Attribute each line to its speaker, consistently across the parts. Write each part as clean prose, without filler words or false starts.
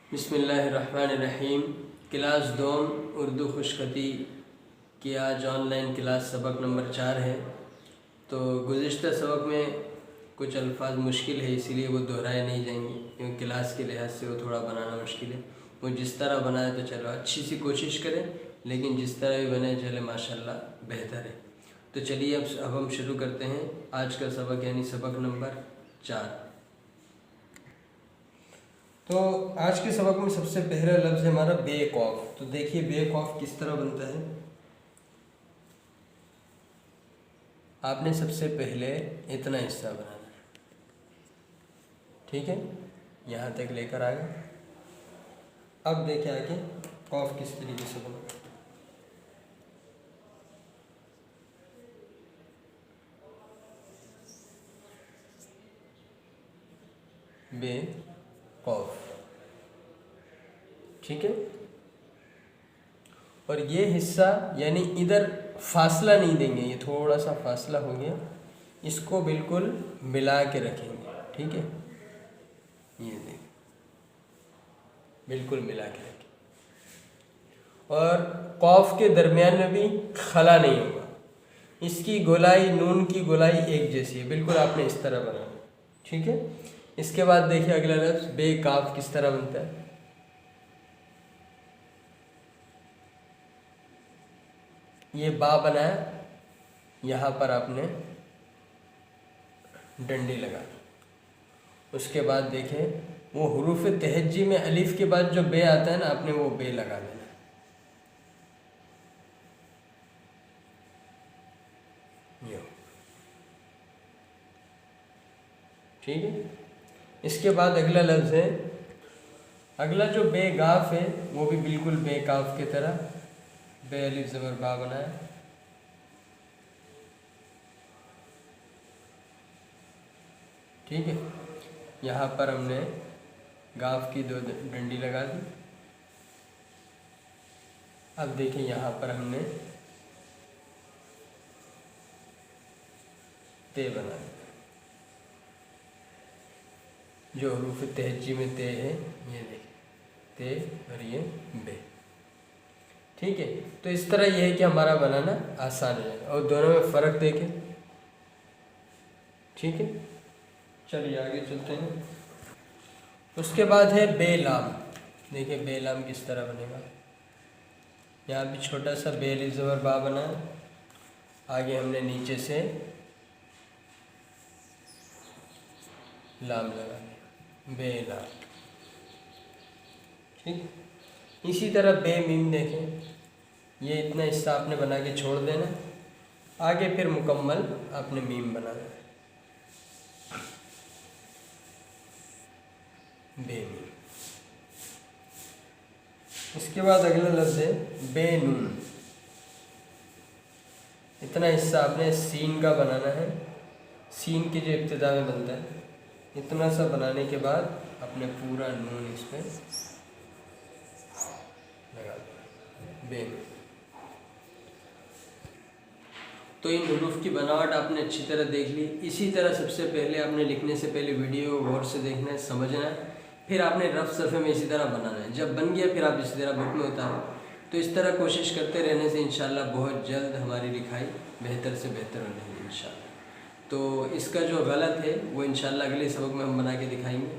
Speaker 1: बिस्मिल्लाहिर्रहमानिर्रहीम। क्लास दोम उर्दू खुशखती की आज ऑनलाइन क्लास सबक नंबर 4 है। तो गुज़िश्ता सबक में कुछ अल्फाज मुश्किल है, इसीलिए वो दोहराए नहीं जाएंगे क्योंकि क्लास के लिहाज से वो थोड़ा बनाना मुश्किल है। वो जिस तरह बनाए तो चलो अच्छी सी कोशिश करें, लेकिन जिस तरह भी बने चले माशाल्लाह बेहतर है। तो चलिए अब हम शुरू करते हैं आज का सबक, यानी सबक नंबर 4। तो आज के सबक में सबसे पहला लफ्ज़ है हमारा बेकौफ। तो देखिए बेकौफ किस तरह बनता है। आपने सबसे पहले इतना हिस्सा बनाना है, ठीक है, यहाँ तक लेकर आ गए। अब देखिए आगे कौफ किस तरीके से बना। बेकौफ, ठीक है। और ये हिस्सा यानी इधर फासला नहीं देंगे, ये थोड़ा सा फासला हो गया, इसको बिल्कुल मिला के रखेंगे, ठीक है। ये देख बिल्कुल मिला के रखें। और कौफ के दरमियान में भी खला नहीं होगा। इसकी गोलाई, नून की गोलाई एक जैसी है, बिल्कुल आपने इस तरह बनाना, ठीक है। इसके बाद देखिए अगला लफ्ज़ बेकाफ किस तरह बनता है। ये बा बनाया, यहाँ पर आपने डंडी लगा। उसके बाद देखें वो हुरूफ तहज्जी में अलिफ के बाद जो बे आता है ना, आपने वो बे लगा देना, ये, ठीक है। इसके बाद अगला लफ्ज़ है, अगला जो बेगाफ है वो भी बिल्कुल बेकाफ की तरह, बे अलिफ ज़बर बा बनाया, ठीक है। यहाँ पर हमने गाफ की 2 डंडी लगा दी। अब देखिए यहाँ पर हमने ते बना दिया, जो हरूफ तहज्जी में ते है, ये देखिए ते और ये बे, ठीक है। तो इस तरह यह है कि हमारा बनाना आसान है और दोनों में फ़र्क देखें, ठीक है। चलिए आगे चलते हैं। उसके बाद है बेलाम। देखिए बेलाम किस तरह बनेगा। यहाँ भी छोटा सा बे अलिफ ज़बर बा बना, आगे हमने नीचे से लाम लगा दिया, बेलाम, ठीक। इसी तरह बे मीम देखें, ये इतना हिस्सा आपने बना के छोड़ देना, आगे फिर मुकम्मल आपने मीम बनाना है, बेमीम। इसके बाद अगला लफ्ज़ है बेनून। इतना हिस्सा आपने सीन का बनाना है, सीन की जो इब्तिदा में बनता है, इतना सा बनाने के बाद अपने पूरा नून इस पर लगा दें, बेनून। तो इन हुरूफ की बनावट आपने अच्छी तरह देख ली। इसी तरह सबसे पहले आपने लिखने से पहले वीडियो गौर से देखना है, समझना है, फिर आपने रफ सफ़े में इसी तरह बनाना है। जब बन गया फिर आप इसी तरह बुक में उतारें। तो इस तरह कोशिश करते रहने से इंशाल्लाह बहुत जल्द हमारी लिखाई बेहतर से बेहतर होने लगी इंशाल्लाह। तो इसका जो गलत है वो इंशाल्लाह अगले सबक में हम बना के दिखाएंगे,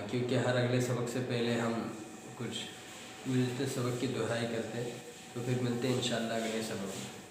Speaker 1: क्योंकि हर अगले सबक से पहले हम कुछ गुज़िश्ता सबक की दोहराई करते हैं। तो फिर मिलते हैं इंशाल्लाह अगले सबक में।